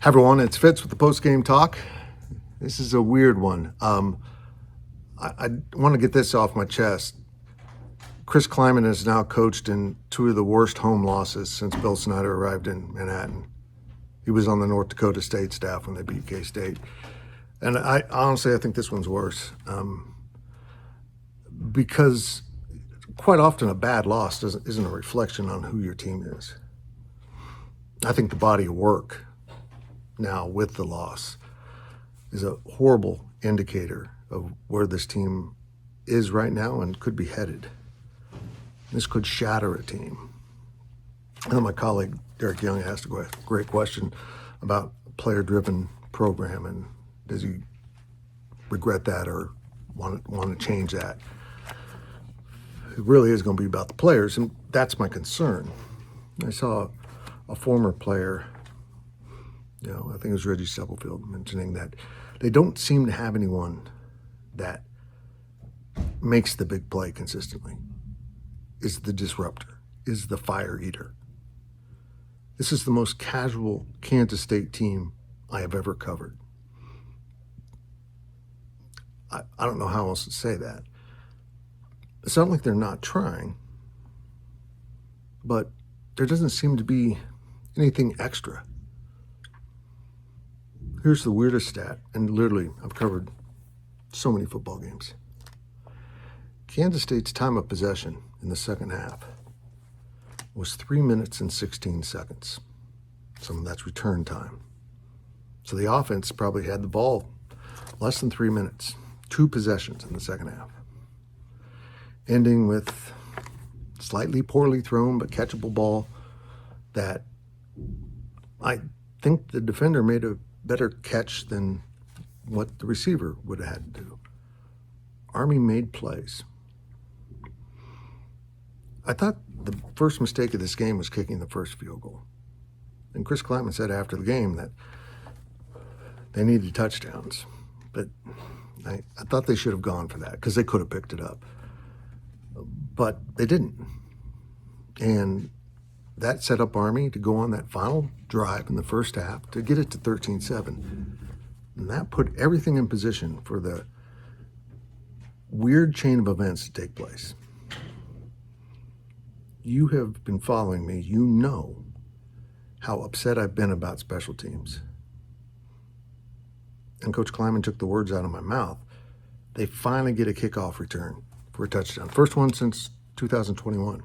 Hi everyone, it's Fitz with the post-game talk. This is a weird one. I want to get this off my chest. Chris Klieman has now coached in two of the worst home losses since Bill Snyder arrived in Manhattan. He was on the North Dakota State staff when they beat K-State. And I honestly think this one's worse because quite often a bad loss isn't a reflection on who your team is. I think the body of work now with the loss is a horrible indicator of where this team is right now and could be headed. This could shatter a team. And then my colleague Derek Young asked a great question about a player-driven program, and does he regret that or want to change that? It really is going to be about the players, and that's my concern. I saw a former player, I think it was Reggie Stubblefield, mentioning that they don't seem to have anyone that makes the big play consistently, is the disruptor, is the fire eater. This is the most casual Kansas State team I have ever covered. I don't know how else to say that. It's not like they're not trying, but there doesn't seem to be anything extra. Here's the weirdest stat, and literally I've covered so many football games. Kansas State's time of possession in the second half was 3 minutes and 16 seconds. Some of that's return time. So the offense probably had the ball less than 3 minutes, 2 possessions in the second half, ending with slightly poorly thrown but catchable ball that I think the defender made a better catch than what the receiver would have had to do. Army made plays. I thought the first mistake of this game was kicking the first field goal. And Chris Klieman said after the game that they needed touchdowns. But I thought they should have gone for that because they could have picked it up. But they didn't. And that set up Army to go on that final drive in the first half to get it to 13-7. And that put everything in position for the weird chain of events to take place. You have been following me. You know how upset I've been about special teams. And Coach Klieman took the words out of my mouth. They finally get a kickoff return for a touchdown. First one since 2021.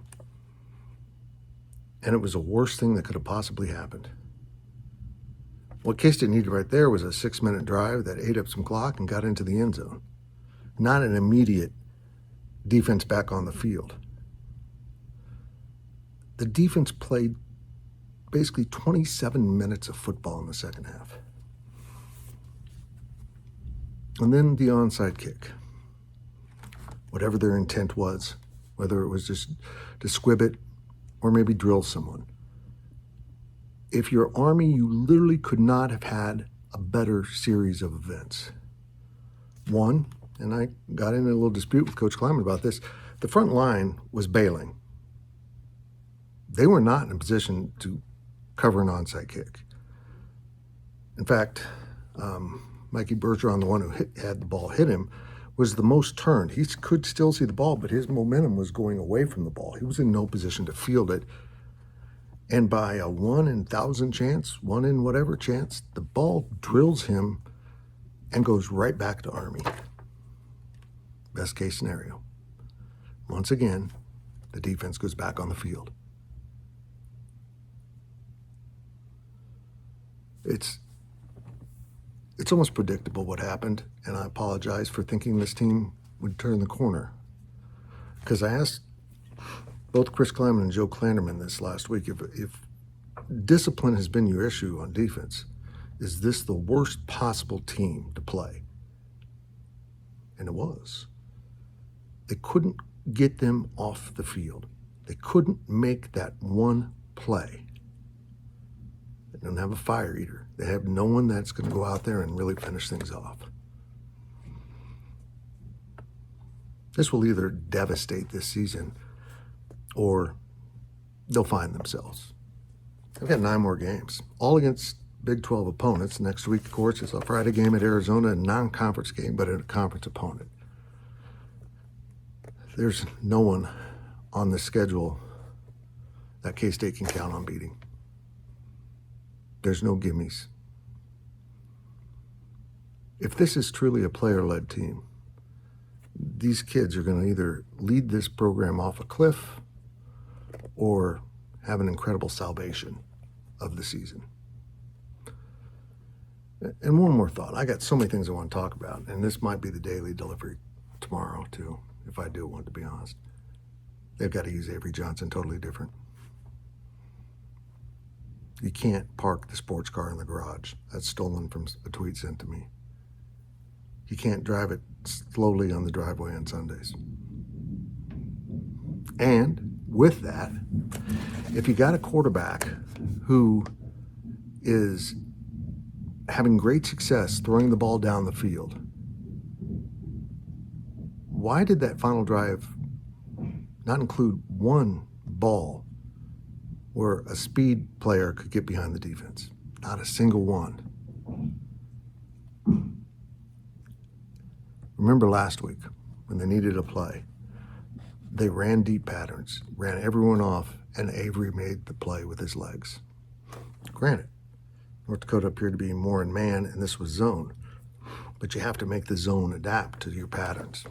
And it was the worst thing that could have possibly happened. What K-State needed right there was a 6-minute drive that ate up some clock and got into the end zone. Not an immediate defense back on the field. The defense played basically 27 minutes of football in the second half. And then the onside kick. Whatever their intent was, whether it was just to squib it or maybe drill someone. If you're Army, you literally could not have had a better series of events. One, and I got in a little dispute with Coach Klieman about this, the front line was bailing. They were not in a position to cover an onside kick. In fact, Mikey Bergeron, the one who had the ball hit him, was the most turned. He could still see the ball, but his momentum was going away from the ball. He was in no position to field it. And by a 1 in 1,000 chance, 1 in whatever chance, the ball drills him and goes right back to Army. Best case scenario. Once again, the defense goes back on the field. It's almost predictable what happened, and I apologize for thinking this team would turn the corner. Because I asked both Chris Klieman and Joe Klanderman this last week, if discipline has been your issue on defense, is this the worst possible team to play? And it was. They couldn't get them off the field. They couldn't make that one play. They don't have a fire eater. They have no one that's going to go out there and really finish things off. This will either devastate this season or they'll find themselves. They've got 9 more games, all against Big 12 opponents. Next week, of course, is a Friday game at Arizona, a non-conference game, but a conference opponent. There's no one on the schedule that K-State can count on beating. There's no gimmies. If this is truly a player-led team, these kids are going to either lead this program off a cliff or have an incredible salvation of the season. And one more thought. I got so many things I want to talk about, and this might be the daily delivery tomorrow, too, if I do want to be honest. They've got to use Avery Johnson totally different. You can't park the sports car in the garage. That's stolen from a tweet sent to me. You can't drive it slowly on the driveway on Sundays. And with that, if you got a quarterback who is having great success throwing the ball down the field, why did that final drive not include one ball where a speed player could get behind the defense? Not a single one. Remember last week when they needed a play, they ran deep patterns, ran everyone off, and Avery made the play with his legs. Granted, North Dakota appeared to be more in man, and this was zone, but you have to make the zone adapt to your patterns.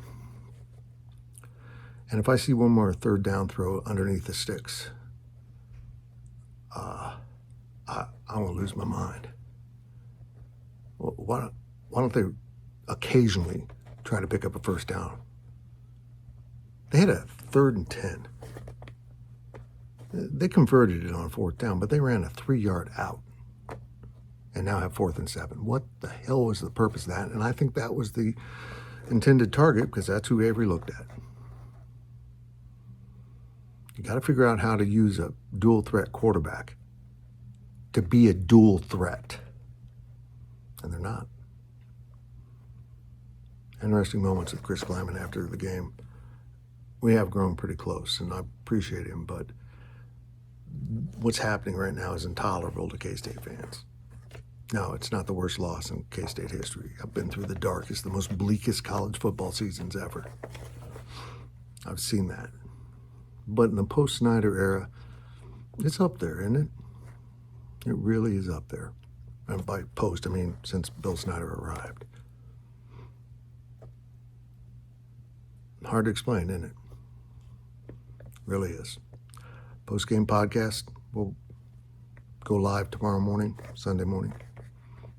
And if I see one more third down throw underneath the sticks, I won't lose my mind. Why don't they occasionally try to pick up a first down? They had a 3rd and 10. They converted it on 4th down, but they ran a 3-yard out and now have 4th and 7. What the hell was the purpose of that? And I think that was the intended target because that's who Avery looked at. You got to figure out how to use a dual threat quarterback to be a dual threat. And they're not. Interesting moments with Chris Klieman after the game. We have grown pretty close, and I appreciate him, but what's happening right now is intolerable to K-State fans. No, it's not the worst loss in K-State history. I've been through the darkest, the most bleakest college football seasons ever. I've seen that. But in the post-Snyder era, it's up there, isn't it? It really is up there. And by post, I mean since Bill Snyder arrived. Hard to explain, isn't it? Really is. Post-game podcast will go live tomorrow morning, Sunday morning.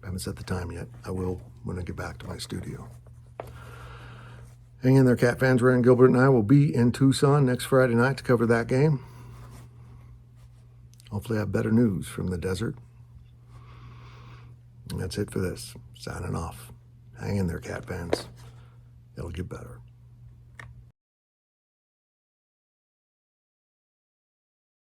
I haven't set the time yet. I will when I get back to my studio. Hang in there, Cat fans. Ryan Gilbert and I will be in Tucson next Friday night to cover that game. Hopefully I have better news from the desert. And that's it for this. Signing off. Hang in there, Cat fans. It'll get better.